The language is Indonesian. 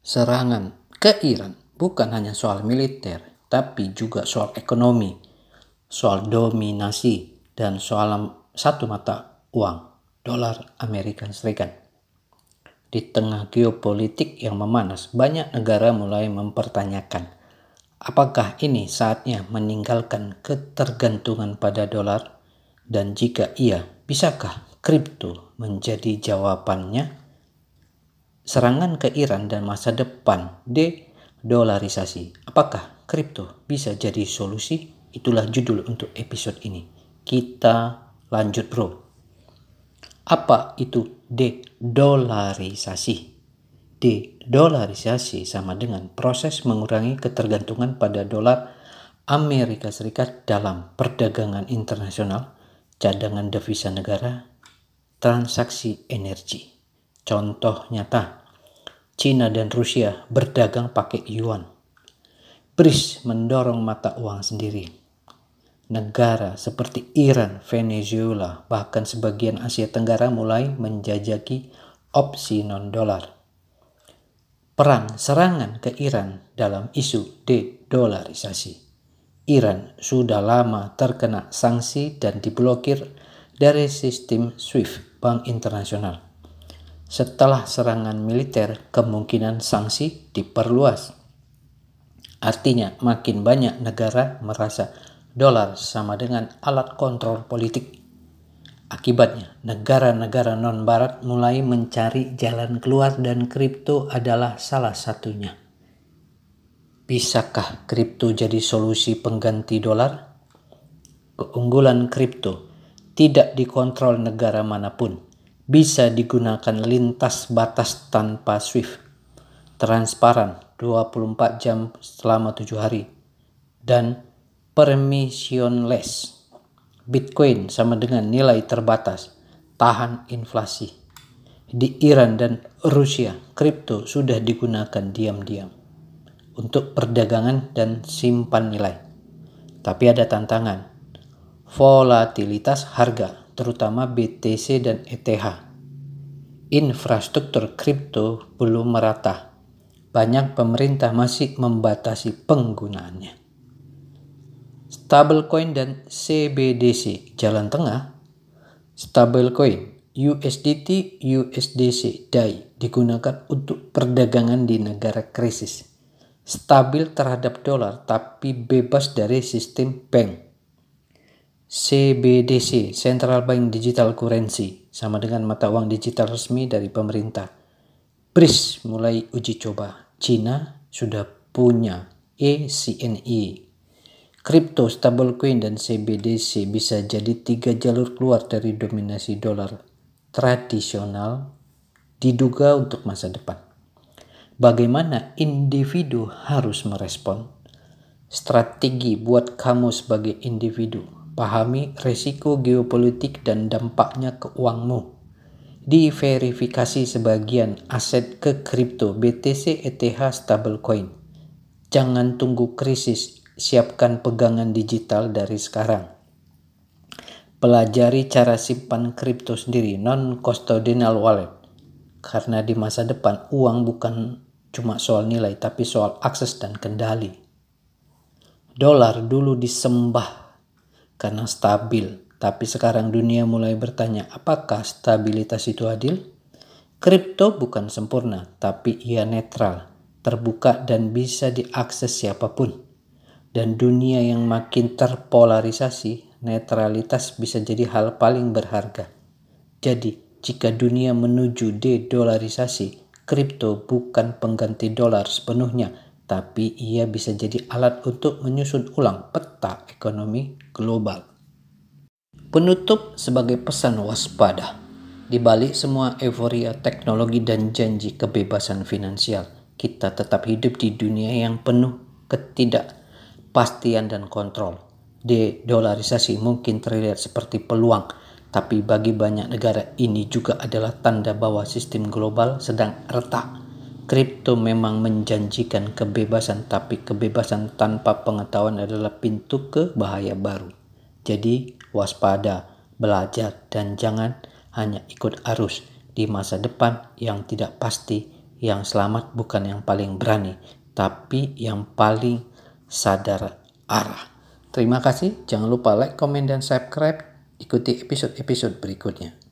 Serangan ke Iran bukan hanya soal militer, tapi juga soal ekonomi, soal dominasi, dan soal satu mata uang, dolar Amerika Serikat. Di tengah geopolitik yang memanas, banyak negara mulai mempertanyakan, apakah ini saatnya meninggalkan ketergantungan pada dolar? Dan jika iya, bisakah kripto menjadi jawabannya? Serangan ke Iran dan masa depan de-dolarisasi. Apakah kripto bisa jadi solusi? Itulah judul untuk episode ini. Kita lanjut bro. Apa itu de-dolarisasi? De-dolarisasi sama dengan proses mengurangi ketergantungan pada dolar Amerika Serikat dalam perdagangan internasional, cadangan devisa negara, transaksi energi. Contoh nyata, Cina dan Rusia berdagang pakai yuan. BRICS mendorong mata uang sendiri. Negara seperti Iran, Venezuela, bahkan sebagian Asia Tenggara mulai menjajaki opsi non-dolar. Perang serangan ke Iran dalam isu de-dolarisasi. Iran sudah lama terkena sanksi dan diblokir dari sistem SWIFT Bank Internasional. Setelah serangan militer, kemungkinan sanksi diperluas. Artinya, makin banyak negara merasa dolar sama dengan alat kontrol politik. Akibatnya, negara-negara non-barat mulai mencari jalan keluar dan kripto adalah salah satunya. Bisakah kripto jadi solusi pengganti dolar? Keunggulan kripto tidak dikontrol negara manapun. Bisa digunakan lintas batas tanpa SWIFT, transparan 24 jam selama 7 hari, dan permissionless. Bitcoin sama dengan nilai terbatas, tahan inflasi. Di Iran dan Rusia, kripto sudah digunakan diam-diam untuk perdagangan dan simpan nilai. Tapi ada tantangan, volatilitas harga, terutama BTC dan ETH. Infrastruktur kripto belum merata. Banyak pemerintah masih membatasi penggunaannya. Stablecoin dan CBDC jalan tengah. Stablecoin USDT, USDC, DAI digunakan untuk perdagangan di negara krisis. Stabil terhadap dolar tapi bebas dari sistem bank. CBDC, Central Bank Digital Currency, sama dengan mata uang digital resmi dari pemerintah. BRICS mulai uji coba. Cina sudah punya ECNY. Crypto, stablecoin, dan CBDC bisa jadi 3 jalur keluar dari dominasi dolar tradisional diduga untuk masa depan. Bagaimana individu harus merespon? Strategi buat kamu sebagai individu. Pahami risiko geopolitik dan dampaknya ke uangmu. Diverifikasi sebagian aset ke kripto, BTC, ETH, stablecoin. Jangan tunggu krisis, siapkan pegangan digital dari sekarang. Pelajari cara simpan kripto sendiri, non-custodial wallet. Karena di masa depan uang bukan cuma soal nilai, tapi soal akses dan kendali. Dolar dulu disembah karena stabil, tapi sekarang dunia mulai bertanya, apakah stabilitas itu adil? Kripto bukan sempurna, tapi ia netral, terbuka dan bisa diakses siapapun. Dan dunia yang makin terpolarisasi, netralitas bisa jadi hal paling berharga. Jadi, jika dunia menuju de-dolarisasi, kripto bukan pengganti dolar sepenuhnya, tapi ia bisa jadi alat untuk menyusun ulang peta ekonomi global. Penutup sebagai pesan waspada. Di balik semua euforia teknologi dan janji kebebasan finansial, kita tetap hidup di dunia yang penuh ketidakpastian dan kontrol. De-dolarisasi mungkin terlihat seperti peluang, tapi bagi banyak negara ini juga adalah tanda bahwa sistem global sedang retak. Kripto memang menjanjikan kebebasan, tapi kebebasan tanpa pengetahuan adalah pintu ke bahaya baru. Jadi waspada, belajar, dan jangan hanya ikut arus di masa depan yang tidak pasti. Yang selamat bukan yang paling berani, tapi yang paling sadar arah. Terima kasih, jangan lupa like, komen, dan subscribe. Ikuti episode-episode berikutnya.